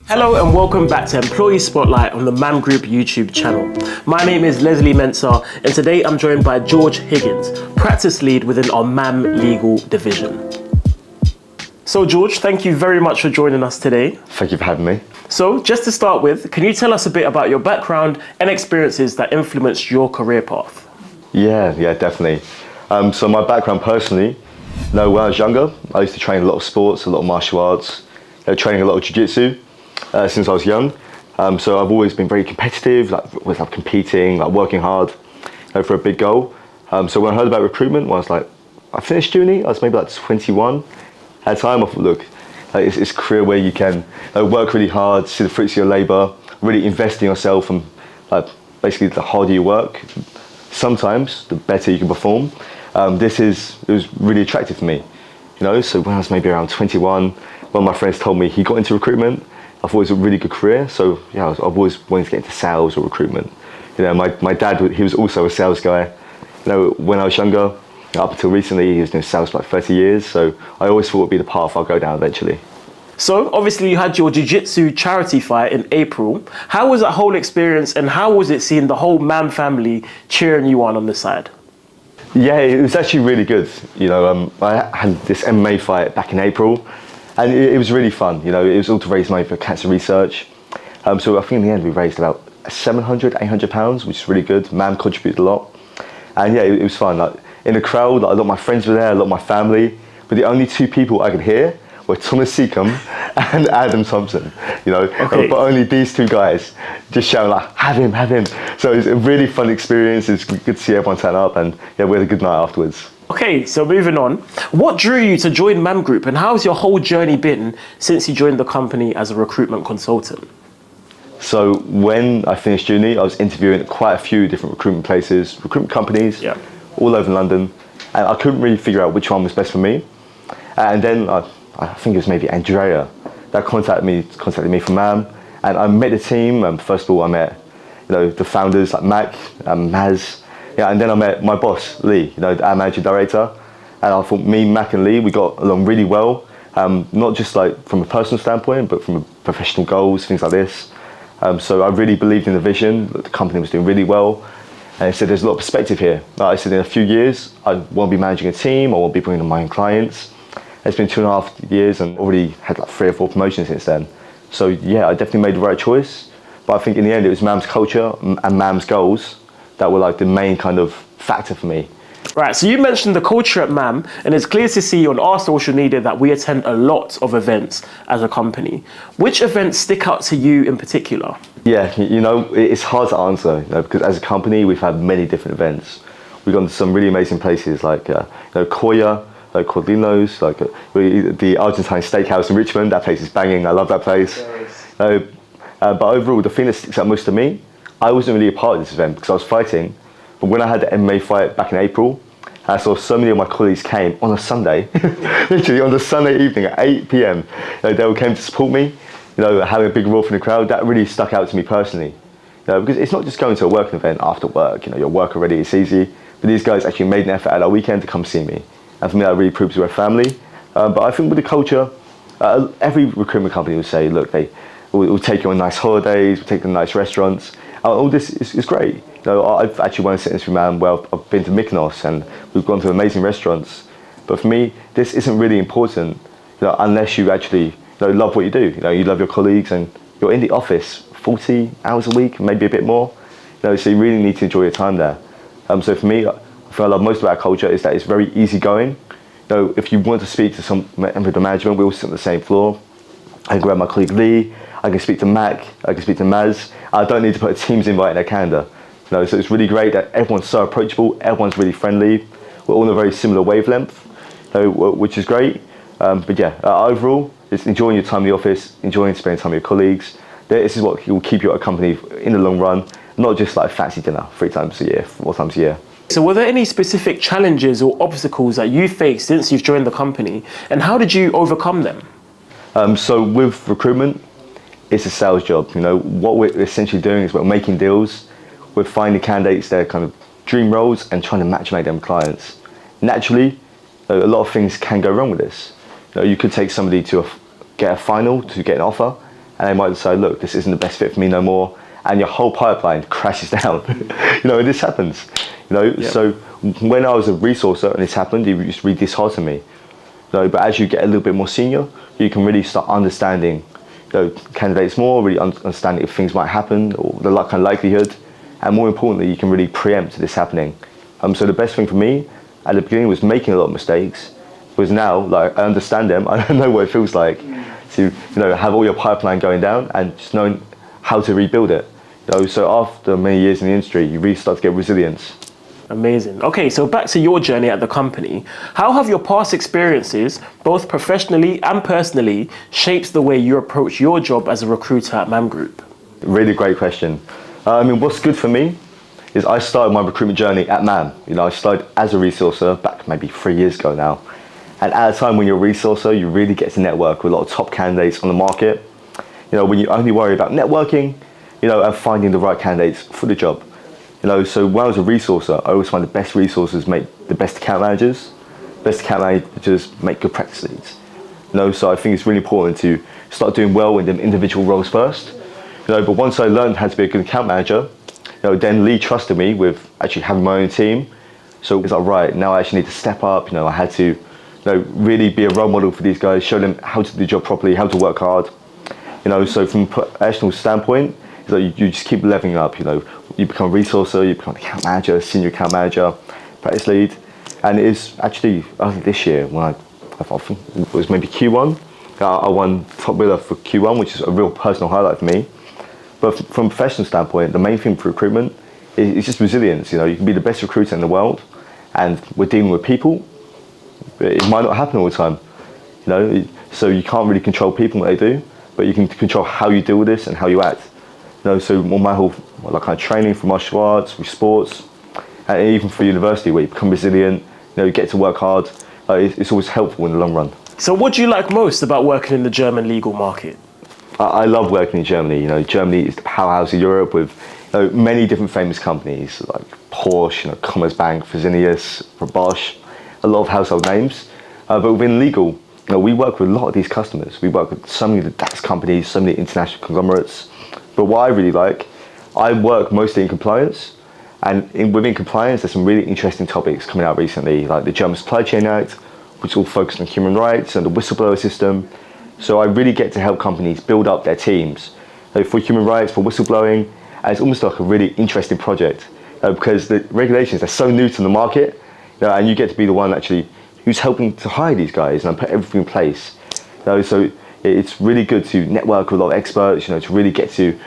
Hello and welcome back to Employee Spotlight on the MAM Group YouTube channel. My name is Leslie Mensah and today I'm joined by George Higgins, practice lead within our MAM legal division. So George, thank you very much for joining us today. Thank you for having me. So just to start with, can you tell us a bit about your background and experiences that influenced your career path? Yeah, definitely. So my background personally, when I was younger, I used to train a lot of sports, a lot of martial arts, training a lot of jiu-jitsu. Since I was young, so I've always been very competitive, like competing, like working hard for a big goal. So when I heard about recruitment, I finished uni, I was maybe like 21. At the time, I thought, look, it's a career where you can work really hard, see the fruits of your labour, really invest in yourself, and basically the harder you work, sometimes the better you can perform. It was really attractive to me, So when I was maybe around 21, one of my friends told me he got into recruitment. I thought it was a really good career, so yeah, I've always wanted to get into sales or recruitment. My dad, he was also a sales guy. When I was younger, up until recently, he was doing sales for like 30 years, so I always thought it would be the path I'll go down eventually. So obviously you had your jiu-jitsu charity fight in April. How was that whole experience and how was it seeing the whole MAM family cheering you on the side? Yeah, it was actually really good. I had this MMA fight back in April. And it was really fun, it was all to raise money for cancer research. So I think in the end we raised about £700–800, which is really good. MAM contributed a lot. And yeah, it was fun. In the crowd, a lot of my friends were there, a lot of my family. But the only two people I could hear were Thomas Seacombe and Adam Thompson, Okay. But only these two guys just shouting like, have him. So it was a really fun experience. It's good to see everyone turn up and yeah, we had a good night afterwards. Okay, so moving on. What drew you to join MAM Group and how's your whole journey been since you joined the company as a recruitment consultant? So when I finished uni, I was interviewing at quite a few different recruitment places, recruitment companies, all over London. And I couldn't really figure out which one was best for me. And then I think it was maybe Andrea that contacted me from MAM. And I met the team. First of all, I met the founders like Mac, Maz. Yeah, and then I met my boss, Lee, our managing director. And I thought Mac and Lee, we got along really well. Not just like from a personal standpoint, but from professional goals, things like this. So I really believed in the vision, that the company was doing really well. And I said, there's a lot of perspective here. I said, in a few years, I won't be managing a team, I won't be bringing in my own clients. It's been 2.5 years and already had like 3 or 4 promotions since then. So yeah, I definitely made the right choice. But I think in the end, it was MAM's culture and MAM's goals that were like the main kind of factor for me. Right, so you mentioned the culture at MAM, and it's clear to see on our social media that we attend a lot of events as a company. Which events stick out to you in particular? Yeah, it's hard to answer, because as a company, we've had many different events. We've gone to some really amazing places like Koya, like Cordino's, like the Argentine Steakhouse in Richmond. That place is banging, I love that place. But overall, the thing that sticks out most to me, I wasn't really a part of this event because I was fighting, but when I had the MMA fight back in April, I saw so many of my colleagues came on a Sunday, literally on the Sunday evening at 8 p.m. They all came to support me, having a big roar from the crowd. That really stuck out to me personally, because it's not just going to a working event after work, your work already, it's easy, but these guys actually made an effort at our weekend to come see me. And for me, that really proves we're a family. But I think with the culture, every recruitment company will say, look, we'll take you on nice holidays, we'll take you to nice restaurants. All this is great. I've actually won a sentence from MAM where I've been to Mykonos and we've gone to amazing restaurants. But for me, this isn't really important, unless you actually love what you do. You love your colleagues and you're in the office 40 hours a week, maybe a bit more. So you really need to enjoy your time there. So for me, I feel I love most about our culture is that it's very easygoing. If you want to speak to some member of the management, we all sit on the same floor. I can grab my colleague Lee, I can speak to Mac, I can speak to Maz. I don't need to put a Teams invite in their calendar. So it's really great that everyone's so approachable, everyone's really friendly. We're all on a very similar wavelength, which is great. But yeah, overall, it's enjoying your time in the office, enjoying spending time with your colleagues. This is what will keep you at a company in the long run, not just like fancy dinner 3 times a year, 4 times a year. So were there any specific challenges or obstacles that you faced since you've joined the company, and how did you overcome them? So with recruitment, it's a sales job. What we're essentially doing is we're making deals, we're finding candidates their kind of dream roles and trying to matchmake them with clients. Naturally, a lot of things can go wrong with this. You could take somebody to get a final, to get an offer, and they might decide, look, this isn't the best fit for me no more, and your whole pipeline crashes down. And this happens. So when I was a resourcer and this happened, it used to really dishearten me. But as you get a little bit more senior, you can really start understanding candidates more, really understanding if things might happen or the kind of likelihood, and more importantly, you can really preempt this happening. So the best thing for me at the beginning was making a lot of mistakes. Whereas now, like, I understand them, I know what it feels like to have all your pipeline going down and just knowing how to rebuild it. So after many years in the industry, you really start to get resilience. Amazing. Okay, so back to your journey at the company. How have your past experiences, both professionally and personally, shaped the way you approach your job as a recruiter at MAM Group? Really great question. What's good for me is I started my recruitment journey at MAM. I started as a resourcer back maybe 3 years ago now. And at a time when you're a resourcer, you really get to network with a lot of top candidates on the market. When you only worry about networking, and finding the right candidates for the job. So when I was a resourcer, I always find the best resources make the best account managers. Best account managers make good practice leads. So I think it's really important to start doing well in the individual roles first. But once I learned how to be a good account manager, then Lee trusted me with actually having my own team. So it's like, right, now I actually need to step up. I had to really be a role model for these guys, show them how to do the job properly, how to work hard. So from a professional standpoint, you just keep leveling up. You become a resourcer, you become an account manager, senior account manager, practice lead. And it is actually only this year when I think it was maybe Q1, I won top biller for Q1, which is a real personal highlight for me. But from a professional standpoint, the main thing for recruitment is just resilience. You can be the best recruiter in the world, and we're dealing with people. It might not happen all the time, so you can't really control people and what they do, but you can control how you deal with this and how you act. So my whole kind of training for martial arts, with sports, and even for university, where you become resilient, you get to work hard. It's always helpful in the long run. So what do you like most about working in the German legal market? I love working in Germany. Germany is the powerhouse of Europe with many different famous companies like Porsche, Commerzbank, Fresenius, Bosch, a lot of household names. But within legal, we work with a lot of these customers. We work with so many of the DAX companies, so many international conglomerates. But what I really like, I work mostly in compliance. And within compliance, there's some really interesting topics coming out recently, like the German Supply Chain Act, which is all focused on human rights and the whistleblower system. So I really get to help companies build up their teams for human rights, for whistleblowing, and it's almost like a really interesting project because the regulations are so new to the market, and you get to be the one actually who's helping to hire these guys and put everything in place. So it's really good to network with a lot of experts, to really get to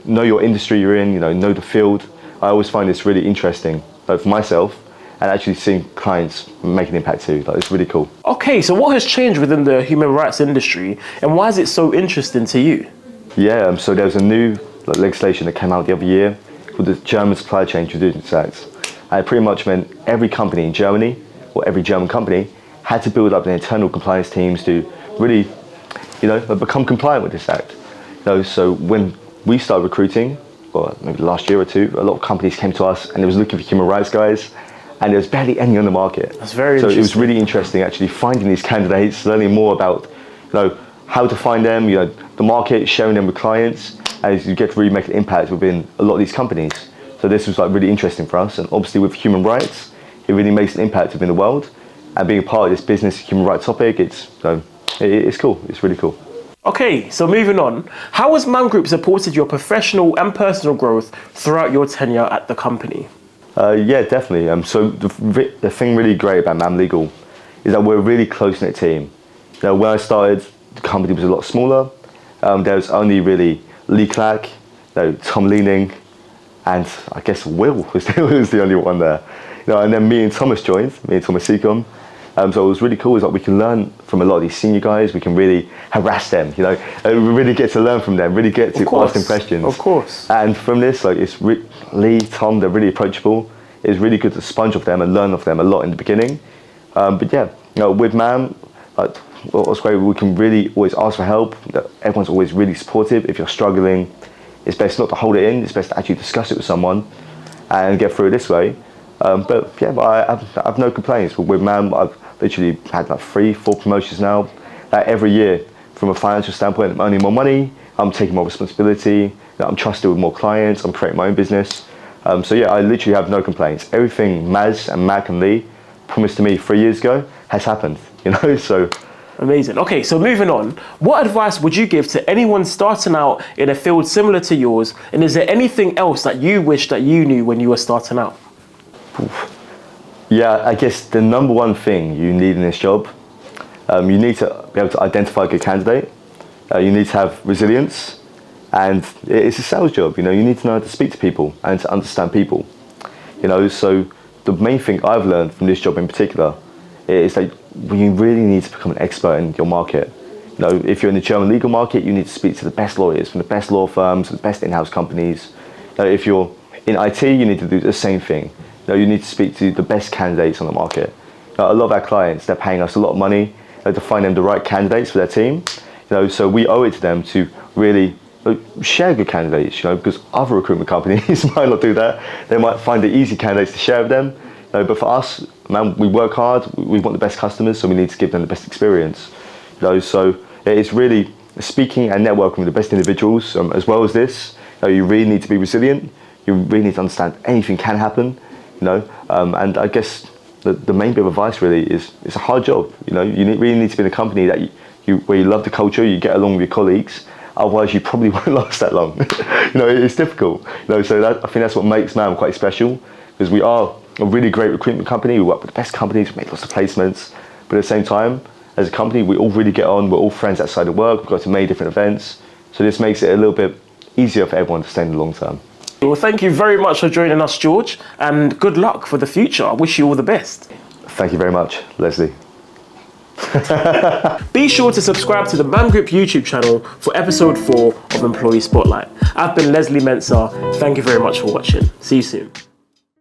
know your industry you're in, know the field. I always find this really interesting for myself, and actually seeing clients make an impact too. It's really cool. Okay, so what has changed within the human rights industry, and why is it so interesting to you? Yeah, so there was a new legislation that came out the other year called the German Supply Chain Due Diligence Act. And it pretty much meant every company in Germany, or every German company, had to build up their internal compliance teams to really, become compliant with this act. So when we started recruiting, well, maybe last year or two, a lot of companies came to us and they was looking for human rights guys, and there was barely any on the market. That's very so interesting. It was really interesting actually finding these candidates, learning more about how to find them, the market, sharing them with clients, as you get to really make an impact within a lot of these companies. So this was really interesting for us, and obviously with human rights, it really makes an impact within the world, and being a part of this business human rights topic, it's cool. It's really cool. Okay, so moving on, how has MAM Group supported your professional and personal growth throughout your tenure at the company? Yeah, definitely. So the thing really great about MAM Legal is that we're a really close-knit team. When I started, the company was a lot smaller. There was only really Lee Clark, Tom Leaning, and I guess Will was the only one there. And then me and Thomas joined, me and Thomas Seacom. So it was really cool, is that we can learn from a lot of these senior guys. We can really harass them, we really get to learn from them, really get to ask them questions. Of course. And from this, it's Lee, Tom, they're really approachable. It's really good to sponge off them and learn off them a lot in the beginning. But yeah, with MAM, what's great, we can really always ask for help. Everyone's always really supportive. If you're struggling, it's best not to hold it in. It's best to actually discuss it with someone and get through it this way. But yeah, I have no complaints. With MAM, I've literally had 3-4 promotions now. Every year, from a financial standpoint, I'm earning more money. I'm taking more responsibility, I'm trusted with more clients, I'm creating my own business. So yeah, I literally have no complaints. Everything Maz and Mac and Lee promised to me 3 years ago has happened, so. Amazing. Okay, so moving on, what advice would you give to anyone starting out in a field similar to yours? And is there anything else that you wish that you knew when you were starting out? Yeah, I guess the number one thing you need in this job, you need to be able to identify a good candidate. You need to have resilience, and it's a sales job. You need to know how to speak to people and to understand people. So the main thing I've learned from this job in particular is that you really need to become an expert in your market. If you're in the German legal market, you need to speak to the best lawyers from the best law firms, the best in-house companies. If you're in IT, you need to do the same thing. You need to speak to the best candidates on the market. A lot of our clients, they're paying us a lot of money to find them the right candidates for their team. So we owe it to them to really share good candidates, because other recruitment companies might not do that. They might find the easy candidates to share with them. But for us, man, we work hard, we want the best customers, so we need to give them the best experience. So it's really speaking and networking with the best individuals, as well as this. You really need to be resilient. You really need to understand anything can happen, and I guess the main bit of advice really is it's a hard job. You really need to be in a company that where you love the culture, you get along with your colleagues. Otherwise, you probably won't last that long. It's difficult. So I think that's what makes MAM quite special, because we are a really great recruitment company. We work with the best companies, we make lots of placements, but at the same time, as a company, we all really get on. We're all friends outside of work. We go to many different events, so this makes it a little bit easier for everyone to stay in the long term. Well, thank you very much for joining us, George, and good luck for the future. I wish you all the best. Thank you very much, Leslie. Be sure to subscribe to the Man Group YouTube channel for episode 4 of Employee Spotlight. I've been Leslie Mensah. Thank you very much for watching. See you soon.